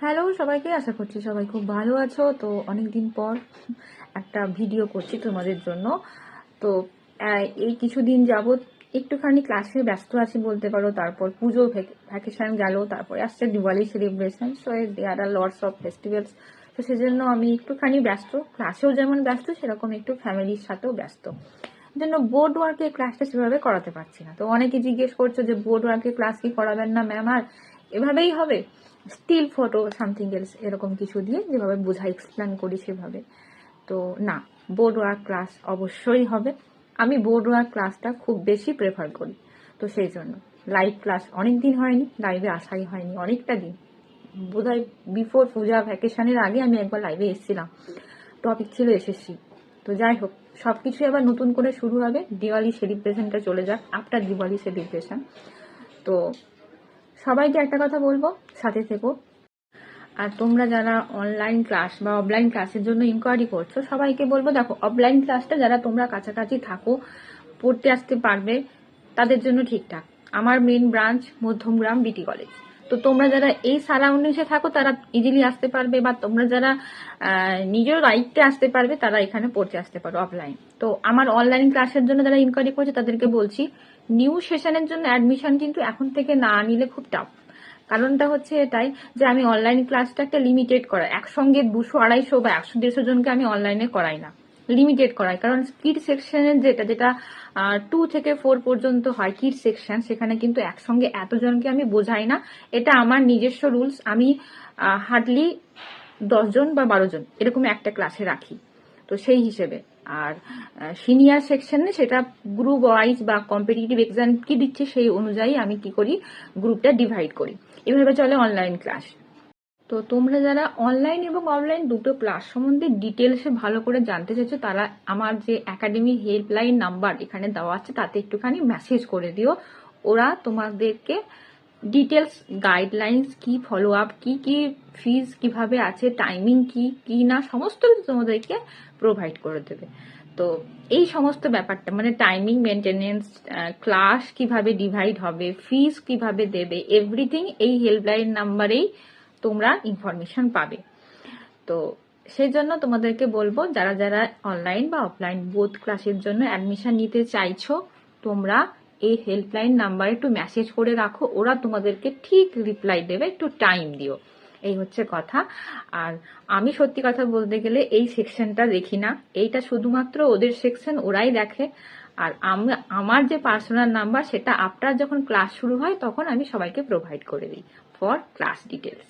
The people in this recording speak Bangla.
হ্যালো সবাইকে, আশা করছি সবাই খুব ভালো আছো। তো অনেকদিন পর একটা ভিডিও করছি তোমাদের জন্য। তো এই কিছুদিন যাবত একটুখানি ক্লাসে ব্যস্ত আছি বলতে পারো। তারপর পুজো ভ্যাকেশন গেল, তারপরে আসছে Diwali celebration. So there are lots of festivals. তো সেজন্য আমি একটুখানি ব্যস্ত, ক্লাসেও যেমন ব্যস্ত সেরকম একটু ফ্যামিলির সাথেও ব্যস্ত। জন্য বোর্ড ওয়ার্কের ক্লাসটা সেভাবে করাতে পারছি না। তো অনেকে জিজ্ঞেস করছো যে বোর্ড ওয়ার্কের ক্লাস কি করাবেন না ম্যাম, আর এভাবেই হবে স্টিল ফটো সামথিং এলস এরকম কিছু দিয়ে যেভাবে বোঝাই এক্সপ্লেন করি সেভাবে। তো না, বোর্ড ওয়ার্ক ক্লাস অবশ্যই হবে। আমি বোর্ড ওয়ার্ক ক্লাসটা খুব বেশি প্রেফার করি। তো সেই জন্য লাইভ ক্লাস অনেক দিন হয়নি, লাইভে আসাই হয়নি অনেকটা দিন। বোধহয় বিফোর পূজা ভ্যাকেশনের আগে আমি একবার লাইভে এসেছিলাম, টপিক ছিল এসএসসি। তো যাই হোক, সবকিছু আবার নতুন করে শুরু হবে। দিওয়ালি সেলিব্রেশনটা চলে যাক, আফটার দিওয়ালি সেলিব্রেশন। তো সবাইকে একটা কথা বলবো, সাথে থেকো। আর তোমরা যারা অনলাইন ক্লাস বা অফলাইন ক্লাসের জন্য ইনকোয়ারি করছো, সবাইকে বলবো দেখো, অফলাইন ক্লাসটা যারা তোমরা কাছাকাছি থাকো, পড়তে আসতে পারবে, তাদের জন্য ঠিকঠাক। আমার মেন ব্রাঞ্চ মধ্যমগ্রাম বিটি কলেজ। তো তোমরা যারা এই সারাউন্ডিংসে থাকো তারা ইজিলি আসতে পারবে, বা তোমরা যারা নিজের দায়িত্বে আসতে পারবে তারা এখানে পড়তে আসতে পারো অফলাইন। তো আমার অনলাইন ক্লাসের জন্য যারা ইনকোয়ারি করছে তাদেরকে বলছি, নিউ সেশনের জন্য অ্যাডমিশন কিন্তু এখন থেকে না নিলে খুব টাফ। কারণটা হচ্ছে এটাই যে আমি অনলাইন ক্লাসটা একটা লিমিটেড করাই, একসঙ্গে 200-250 বা 100-150 জনকে আমি অনলাইনে করাই না, লিমিটেড করাই। কারণ কিড সেকশনের যেটা 2 থেকে 4 পর্যন্ত হয় কিড সেকশন, সেখানে কিন্তু একসঙ্গে এতজনকে আমি বোঝাই না। এটা আমার নিজস্ব রুলস। আমি হার্ডলি 10 জন বা 12 জন এরকম একটা ক্লাসে রাখি। তো সেই হিসেবে আর সিনিয়র সেকশনে সেটা গ্রুপ ওয়াইজ বা কম্পিটিটিভ এক্সাম কি দিচ্ছে সেই অনুযায়ী আমি কি করি, গ্রুপটা ডিভাইড করি। এভাবে চলে অনলাইন ক্লাস। তো তোমরা যারা অনলাইন এবং অফলাইন দুটো ক্লাস সম্বন্ধে ডিটেলসে ভালো করে জানতে চাইছো, তারা আমার যে একাডেমি হেল্পলাইন নাম্বার এখানে দেওয়া আছে তাতে একটুখানি মেসেজ করে দিও। ওরা তোমাদেরকে ডিটেলস গাইডলাইন্স কি, ফলো আপ কি কি, ফিজ কিভাবে আছে, টাইমিং কি কি না, সমস্ত কিছু তোমাদেরকে প্রোভাইড করে দেবে। তো এই সমস্ত ব্যাপারটা মানে টাইমিং মেনটেনেন্স, ক্লাস কিভাবে ডিভাইড হবে, ফিজ কিভাবে দেবে, এভরিথিং এই হেল্পলাইন নাম্বারেই তোমরা ইনফরমেশন পাবে। তো সেই জন্য তোমাদেরকে বলবো, যারা যারা অনলাইন বা অফলাইন বোথ ক্লাসের জন্য অ্যাডমিশন নিতে চাইছো, তোমরা এই হেল্পলাইন নাম্বারে একটু মেসেজ করে রাখো, ওরা তোমাদেরকে ঠিক রিপ্লাই দেবে, একটু টাইম দিও। এই হচ্ছে কথা। আর আমি সত্যি কথা বলতে গেলে এই সেকশনটা দেখি না, এইটা শুধুমাত্র ওদের সেকশন, ওরাই দেখে। আর আমার যে পার্সোনাল নাম্বার সেটা আফটার যখন ক্লাস শুরু হয় তখন আমি সবাইকে প্রোভাইড করে দিই ফর ক্লাস ডিটেলস।